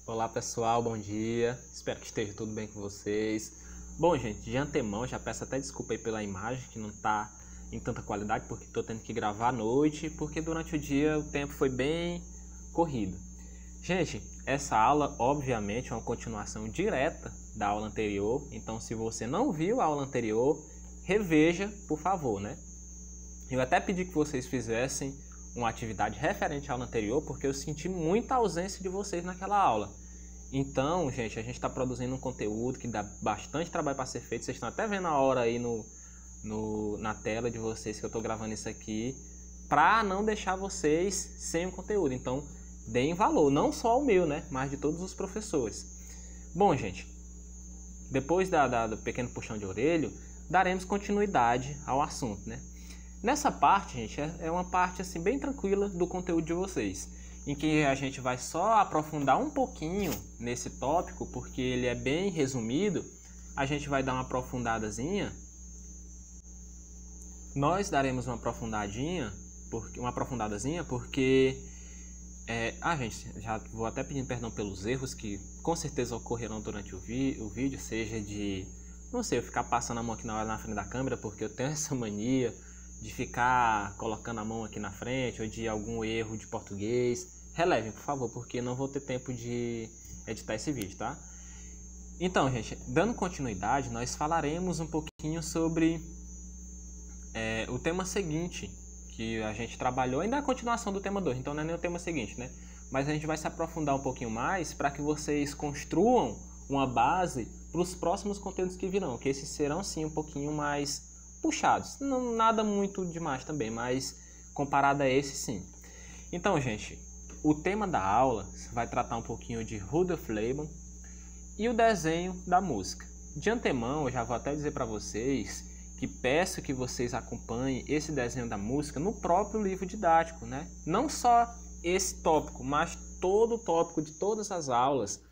Olá pessoal, bom dia, espero que esteja tudo bem com vocês. Bom gente, de antemão já peço até desculpa aí pela imagem que não está em tanta qualidade porque estou tendo que gravar à noite, porque durante o dia o tempo foi bem corrido. Gente, essa aula obviamente é uma continuação direta da aula anterior, então se você não viu a aula anterior, reveja por favor, né? Eu até pedi que vocês fizessem uma atividade referente à aula anterior, porque eu senti muita ausência de vocês naquela aula. Então, gente, a gente está produzindo um conteúdo que dá bastante trabalho para ser feito. Vocês estão até vendo a hora aí na tela de vocês que eu estou gravando isso aqui, para não deixar vocês sem o conteúdo. Então, deem valor, não só o meu, né, mas de todos os professores. Bom, gente, depois do pequeno puxão de orelha, daremos continuidade ao assunto, né? Nessa parte, gente, é uma parte assim bem tranquila do conteúdo de vocês, em que a gente vai só aprofundar um pouquinho nesse tópico, porque ele é bem resumido. A gente vai dar uma aprofundadazinha. Nós daremos uma aprofundadazinha, porque gente, já vou até pedindo perdão pelos erros que com certeza ocorrerão durante o vídeo, seja de, não sei, eu ficar passando a mão aqui na hora na frente da câmera, porque eu tenho essa mania de ficar colocando a mão aqui na frente, ou de algum erro de português. Relevem, por favor, porque não vou ter tempo de editar esse vídeo, tá? Então, gente, dando continuidade, nós falaremos um pouquinho sobre o tema seguinte, que a gente trabalhou, ainda é a continuação do tema 2, então não é nem o tema seguinte, né? Mas a gente vai se aprofundar um pouquinho mais para que vocês construam uma base para os próximos conteúdos que virão, que esses serão sim um pouquinho mais puxados, não, nada muito demais também, mas comparado a esse sim. Então, gente, o tema da aula vai tratar um pouquinho de Rudolf Laban e o desenho da música. De antemão, eu já vou até dizer para vocês que peço que vocês acompanhem esse desenho da música no próprio livro didático, né? Não só esse tópico, mas todo o tópico de todas as aulas.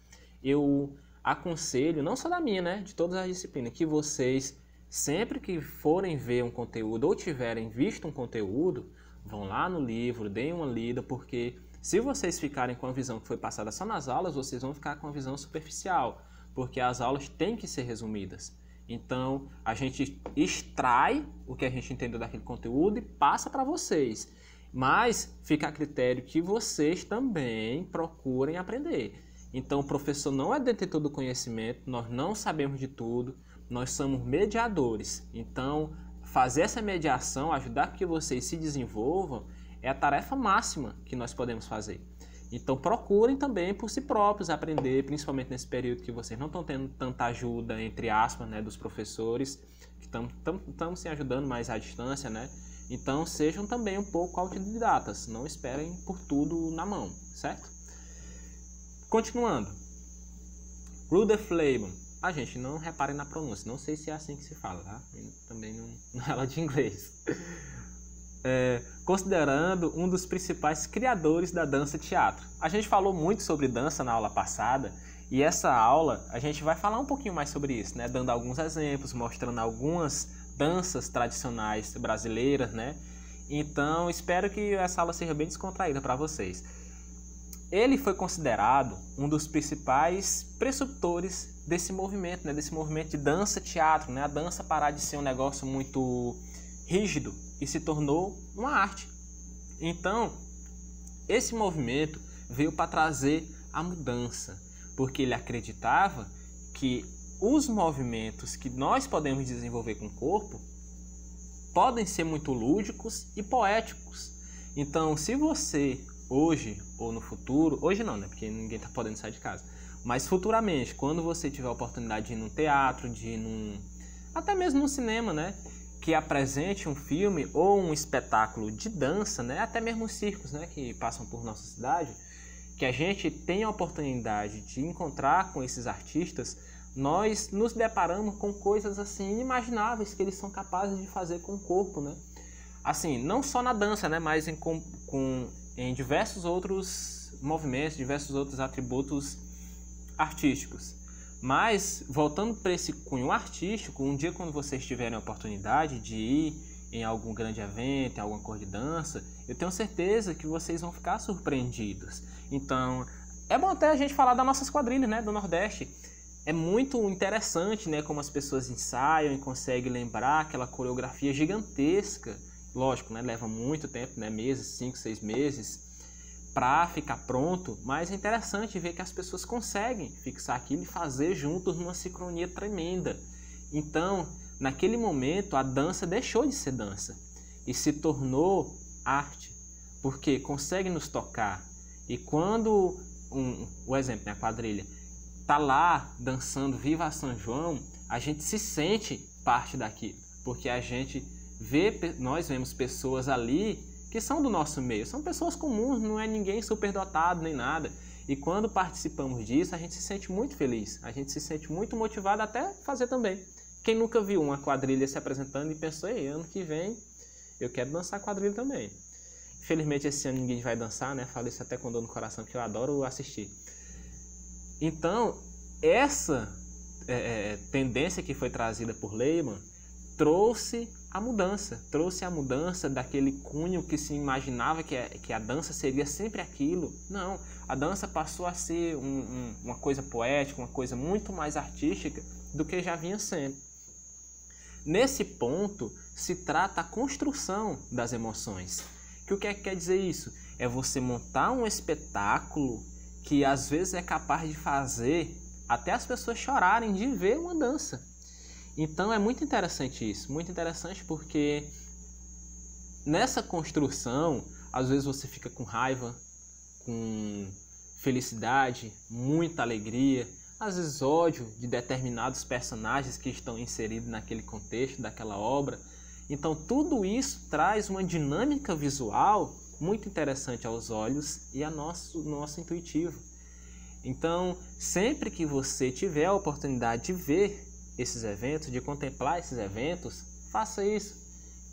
Eu aconselho, não só da minha, né? De todas as disciplinas, que vocês, sempre que forem ver um conteúdo ou tiverem visto um conteúdo, vão lá no livro, deem uma lida, porque se vocês ficarem com a visão que foi passada só nas aulas, vocês vão ficar com a visão superficial, porque as aulas têm que ser resumidas. Então, a gente extrai o que a gente entendeu daquele conteúdo e passa para vocês. Mas fica a critério que vocês também procurem aprender. Então, o professor não é detentor do conhecimento, nós não sabemos de tudo, nós somos mediadores. Então, fazer essa mediação, ajudar que vocês se desenvolvam, é a tarefa máxima que nós podemos fazer. Então, procurem também por si próprios aprender, principalmente nesse período que vocês não estão tendo tanta ajuda, entre aspas, né, dos professores, que estamos se ajudando mais à distância, né? Então, sejam também um pouco autodidatas, não esperem por tudo na mão, certo? Continuando. Rudolf Laban. Gente, não reparem na pronúncia, não sei se é assim que se fala, tá? Eu também não é aula de inglês. Considerando um dos principais criadores da dança-teatro. A gente falou muito sobre dança na aula passada, e essa aula a gente vai falar um pouquinho mais sobre isso, né? Dando alguns exemplos, mostrando algumas danças tradicionais brasileiras, né? Então, espero que essa aula seja bem descontraída para vocês. Ele foi considerado um dos principais preceptores desse movimento, né? Desse movimento de dança-teatro, né? A dança parar de ser um negócio muito rígido e se tornou uma arte. Então, esse movimento veio para trazer a mudança, porque ele acreditava que os movimentos que nós podemos desenvolver com o corpo podem ser muito lúdicos e poéticos. Então, se você hoje ou no futuro, hoje não, né, porque ninguém está podendo sair de casa, mas futuramente, quando você tiver a oportunidade de ir num teatro, de ir até mesmo num cinema, né, que apresente um filme ou um espetáculo de dança, né, até mesmo os circos, né, que passam por nossa cidade, que a gente tenha a oportunidade de encontrar com esses artistas, nós nos deparamos com coisas assim inimagináveis que eles são capazes de fazer com o corpo, né? Assim, não só na dança, né, mas em diversos outros movimentos, diversos outros atributos artísticos. Mas, voltando para esse cunho artístico, um dia quando vocês tiverem a oportunidade de ir em algum grande evento, em alguma cor de dança, eu tenho certeza que vocês vão ficar surpreendidos. Então, é bom até a gente falar das nossas quadrilhas, né, do Nordeste. É muito interessante, né, como as pessoas ensaiam e conseguem lembrar aquela coreografia gigantesca. Lógico, né, leva muito tempo, né, meses, 5, 6 meses, para ficar pronto, mas é interessante ver que as pessoas conseguem fixar aquilo e fazer juntos numa sincronia tremenda. Então, naquele momento, a dança deixou de ser dança e se tornou arte, porque consegue nos tocar. E quando, o exemplo, né, a quadrilha, tá lá dançando Viva São João, a gente se sente parte daquilo, porque a gente vê, nós vemos pessoas ali que são do nosso meio, são pessoas comuns, não é ninguém superdotado nem nada. E quando participamos disso, a gente se sente muito feliz, a gente se sente muito motivado até fazer também. Quem nunca viu uma quadrilha se apresentando e pensou, ei, ano que vem eu quero dançar quadrilha também. Infelizmente esse ano ninguém vai dançar, né? Falo isso até com dor no coração, que eu adoro assistir. Então, essa tendência que foi trazida por Lehmann trouxe a mudança daquele cunho que se imaginava que a dança seria sempre aquilo. Não, a dança passou a ser uma coisa poética, uma coisa muito mais artística do que já vinha sendo. Nesse ponto, se trata a construção das emoções. O que é que quer dizer isso? É você montar um espetáculo que às vezes é capaz de fazer até as pessoas chorarem de ver uma dança. Então é muito interessante isso, muito interessante porque nessa construção, às vezes você fica com raiva, com felicidade, muita alegria, às vezes ódio de determinados personagens que estão inseridos naquele contexto, daquela obra. Então tudo isso traz uma dinâmica visual muito interessante aos olhos e ao nosso intuitivo. Então, sempre que você tiver a oportunidade de ver esses eventos, de contemplar esses eventos, faça isso.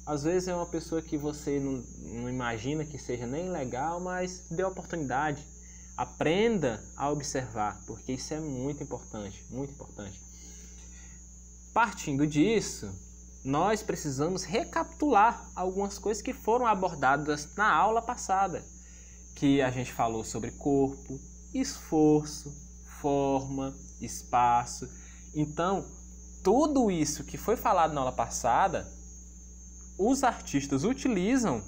Às vezes é uma pessoa que você não imagina que seja nem legal, mas dê a oportunidade. Aprenda a observar, porque isso é muito importante, muito importante. Partindo disso, nós precisamos recapitular algumas coisas que foram abordadas na aula passada, que a gente falou sobre corpo, esforço, forma, espaço. Então, tudo isso que foi falado na aula passada, os artistas utilizam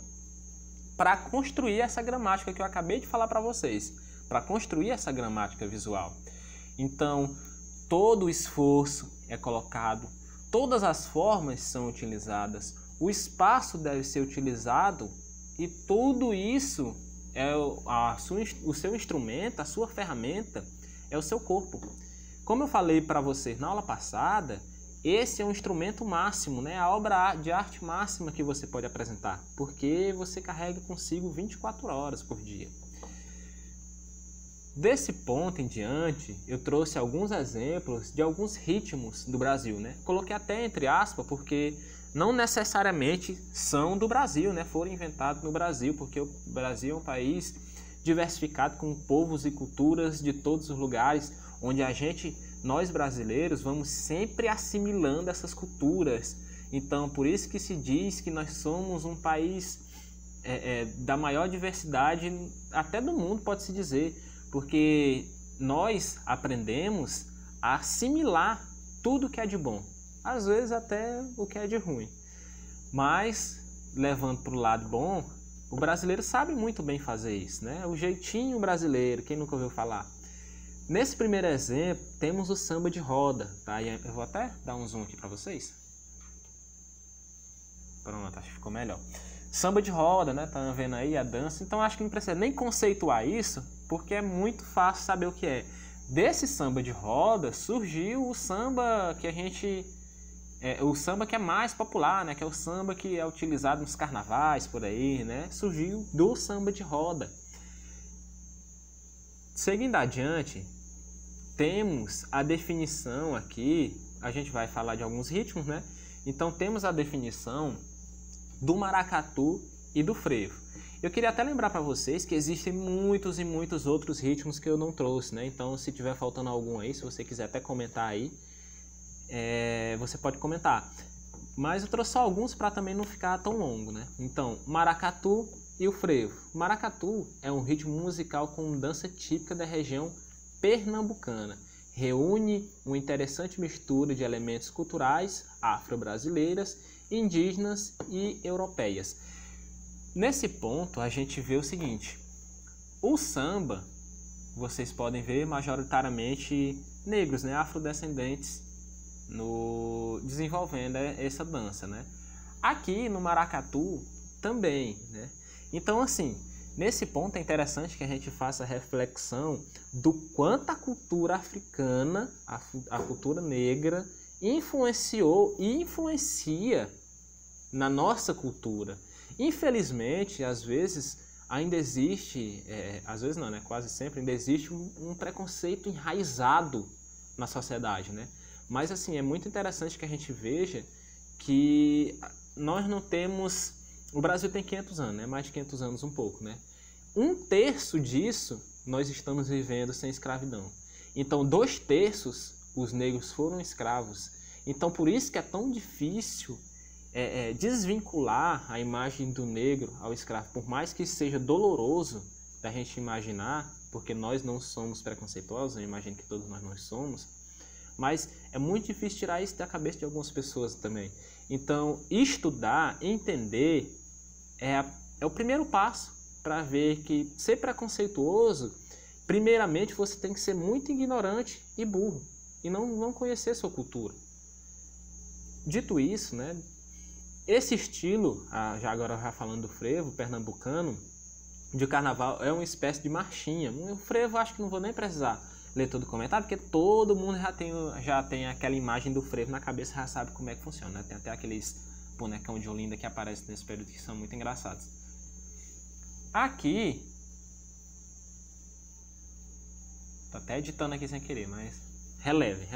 para construir essa gramática que eu acabei de falar para vocês, para construir essa gramática visual. Então, todo o esforço é colocado, todas as formas são utilizadas, o espaço deve ser utilizado e tudo isso o seu instrumento, a sua ferramenta é o seu corpo. Como eu falei para vocês na aula passada, esse é um instrumento máximo, né? A obra de arte máxima que você pode apresentar, porque você carrega consigo 24 horas por dia. Desse ponto em diante, eu trouxe alguns exemplos de alguns ritmos do Brasil, né? Coloquei até entre aspas, porque não necessariamente são do Brasil, né? Foram inventados no Brasil, porque o Brasil é um país diversificado com povos e culturas de todos os lugares, onde nós brasileiros, vamos sempre assimilando essas culturas. Então, por isso que se diz que nós somos um país da maior diversidade até do mundo, pode-se dizer, porque nós aprendemos a assimilar tudo que é de bom, às vezes até o que é de ruim. Mas, levando para o lado bom, o brasileiro sabe muito bem fazer isso, né? O jeitinho brasileiro, quem nunca ouviu falar? Nesse primeiro exemplo, temos o samba de roda, tá? Eu vou até dar um zoom aqui para vocês. Pronto, acho que ficou melhor. Samba de roda, né? Tá vendo aí a dança? Então acho que não precisa nem conceituar isso, porque é muito fácil saber o que é. Desse samba de roda surgiu o samba que o samba que é mais popular, né? Que é o samba que é utilizado nos carnavais por aí, né? Surgiu do samba de roda. Seguindo adiante, temos a definição aqui, a gente vai falar de alguns ritmos, né? Então temos a definição do maracatu e do frevo. Eu queria até lembrar para vocês que existem muitos e muitos outros ritmos que eu não trouxe, né? Então se tiver faltando algum aí, se você quiser até comentar aí, você pode comentar. Mas eu trouxe só alguns para também não ficar tão longo, né? Então, maracatu e o frevo. O maracatu é um ritmo musical com dança típica da região pernambucana. Reúne uma interessante mistura de elementos culturais afro-brasileiras, indígenas e europeias. Nesse ponto, a gente vê o seguinte: o samba, vocês podem ver majoritariamente negros, né, afrodescendentes, desenvolvendo essa dança, né? Aqui no maracatu também, né? Então, assim, nesse ponto é interessante que a gente faça a reflexão do quanto a cultura africana, a cultura negra, influenciou e influencia na nossa cultura. Infelizmente, às vezes, ainda existe, às vezes não, né? Quase sempre ainda existe um preconceito enraizado na sociedade, né? Mas, assim, é muito interessante que a gente veja que nós não temos... O Brasil tem 500 anos, né? Mais de 500 anos um pouco, né? 1/3 disso nós estamos vivendo sem escravidão. Então, 2/3 os negros foram escravos. Então, por isso que é tão difícil desvincular a imagem do negro ao escravo. Por mais que seja doloroso da gente imaginar, porque nós não somos preconceituosos, eu imagino que todos nós não somos, mas é muito difícil tirar isso da cabeça de algumas pessoas também. Então, estudar, entender, é o primeiro passo para ver que ser preconceituoso, primeiramente você tem que ser muito ignorante e burro, e não conhecer sua cultura. Dito isso, né, esse estilo, já agora já falando do frevo pernambucano, de carnaval, é uma espécie de marchinha. O frevo acho que não vou nem precisar ler todo o comentário, porque todo mundo já tem aquela imagem do frevo na cabeça, já sabe como é que funciona, né? Tem até aqueles bonecão de Olinda que aparecem nesse período que são muito engraçados. Aqui, tô até editando aqui sem querer, mas relevem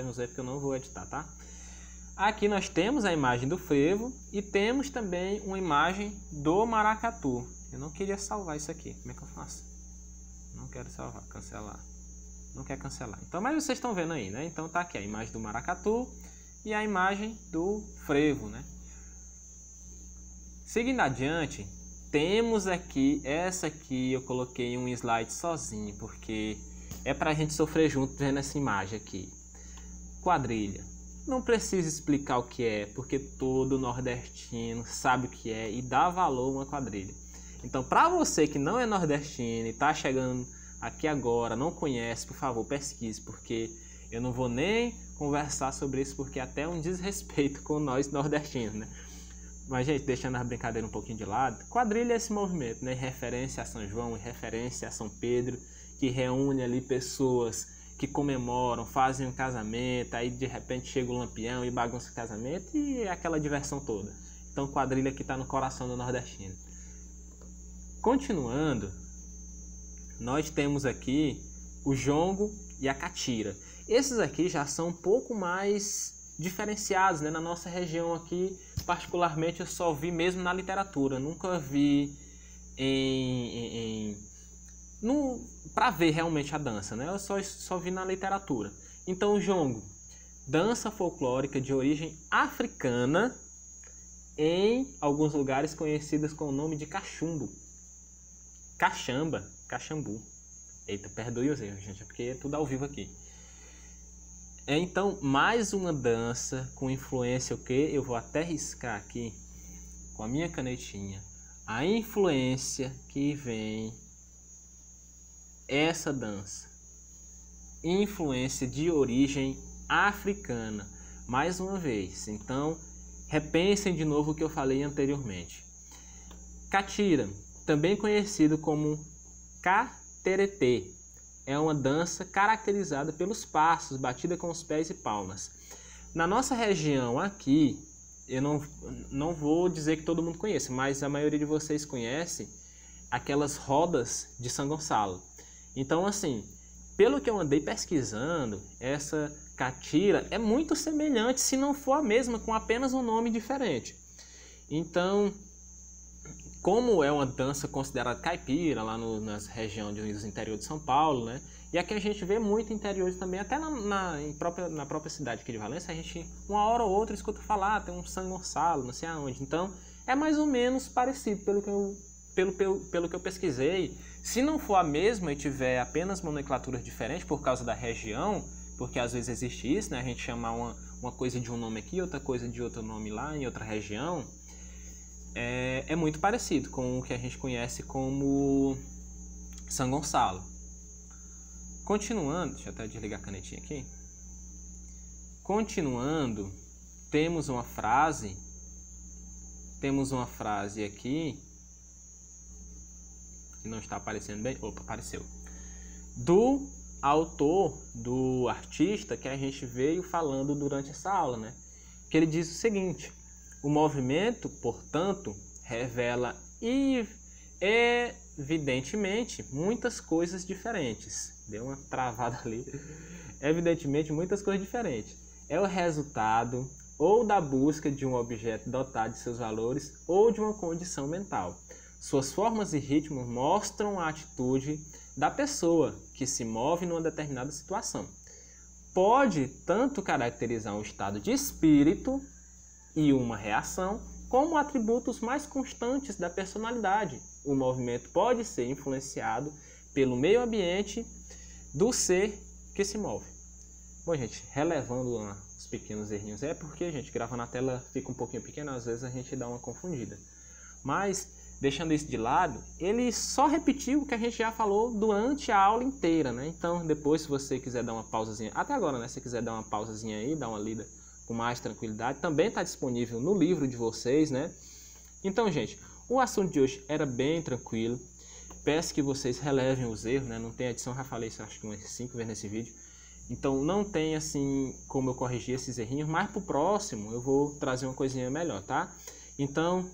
os erros que eu não vou editar, tá? Aqui nós temos a imagem do frevo e temos também uma imagem do maracatu. Eu não queria salvar isso aqui, como é que eu faço? Não quero salvar, cancelar. Não quer cancelar. Então, mas vocês estão vendo aí, né? Então tá aqui a imagem do maracatu e a imagem do frevo, né? Seguindo adiante, temos aqui, essa aqui eu coloquei um slide sozinho, porque é pra gente sofrer junto vendo essa imagem aqui. Quadrilha. Não preciso explicar o que é, porque todo nordestino sabe o que é e dá valor a uma quadrilha. Então, para você que não é nordestino e está chegando aqui agora, não conhece, por favor, pesquise, porque eu não vou nem conversar sobre isso, porque é até um desrespeito com nós nordestinos, né? Mas, gente, deixando a brincadeira um pouquinho de lado, quadrilha é esse movimento, né? Em referência a São João, em referência a São Pedro, que reúne ali pessoas que comemoram, fazem um casamento, aí de repente chega o lampião e bagunça o casamento e é aquela diversão toda. Então, quadrilha aqui está no coração do nordestino. Continuando, nós temos aqui o jongo e a catira. Esses aqui já são um pouco mais diferenciados, né? Na nossa região aqui, particularmente, eu só vi mesmo na literatura. Nunca vi para ver realmente a dança, né? Eu só vi na literatura. Então, o jongo, dança folclórica de origem africana, em alguns lugares conhecidas com o nome de cachumbo. Caxamba, caxambu. Eita, perdoe os erros, gente, é porque é tudo ao vivo aqui. Então, mais uma dança com influência, o que? Eu vou até riscar aqui com a minha canetinha. A influência que vem essa dança. Influência de origem africana. Mais uma vez, então, repensem de novo o que eu falei anteriormente. Catira, também conhecido como cateretê, é uma dança caracterizada pelos passos, batida com os pés e palmas. Na nossa região aqui, eu não vou dizer que todo mundo conhece, mas a maioria de vocês conhece aquelas rodas de São Gonçalo. Então, assim, pelo que eu andei pesquisando, essa catira é muito semelhante, se não for a mesma, com apenas um nome diferente. Então, como é uma dança considerada caipira lá nas regiões do interior de São Paulo, né? E aqui a gente vê muito interiores também, até na própria cidade aqui de Valença, a gente uma hora ou outra escuta falar, tem um São Gonçalo, não sei aonde. Então, é mais ou menos parecido, pelo que eu pelo que eu pesquisei, se não for a mesma e tiver apenas nomenclaturas diferentes por causa da região, porque às vezes existe isso, né? A gente chamar uma coisa de um nome aqui, outra coisa de outro nome lá, em outra região, é muito parecido com o que a gente conhece como São Gonçalo. Continuando, deixa eu até desligar a canetinha aqui. Continuando, temos uma frase aqui, que não está aparecendo bem, opa, apareceu, do autor, do artista que a gente veio falando durante essa aula, né? Que ele diz o seguinte: o movimento, portanto, revela evidentemente muitas coisas diferentes. Deu uma travada ali. Evidentemente muitas coisas diferentes. É o resultado ou da busca de um objeto dotado de seus valores ou de uma condição mental. Suas formas e ritmos mostram a atitude da pessoa que se move numa determinada situação. Pode tanto caracterizar um estado de espírito e uma reação, como atributos mais constantes da personalidade. O movimento pode ser influenciado pelo meio ambiente do ser que se move. Bom, gente, relevando os pequenos errinhos, é porque, gente, gravando na tela fica um pouquinho pequeno, às vezes a gente dá uma confundida. Mas, deixando isso de lado, ele só repetiu o que a gente já falou durante a aula inteira, né? Então, depois, se você quiser dar uma pausazinha, até agora, né? Se você quiser dar uma pausazinha aí, dar uma lida com mais tranquilidade, também está disponível no livro de vocês, né? Então, gente, o assunto de hoje era bem tranquilo. Peço que vocês relevem os erros, né? Não tem edição, já falei isso acho que umas 5 vezes nesse vídeo. Então não tem assim como eu corrigir esses errinhos, mas pro próximo eu vou trazer uma coisinha melhor, tá? Então,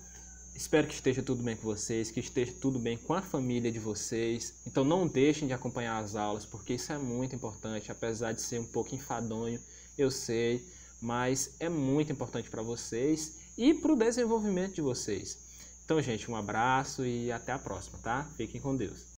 espero que esteja tudo bem com vocês, que esteja tudo bem com a família de vocês. Então não deixem de acompanhar as aulas, porque isso é muito importante, apesar de ser um pouco enfadonho, eu sei, mas é muito importante para vocês e para o desenvolvimento de vocês. Então, gente, um abraço e até a próxima, tá? Fiquem com Deus.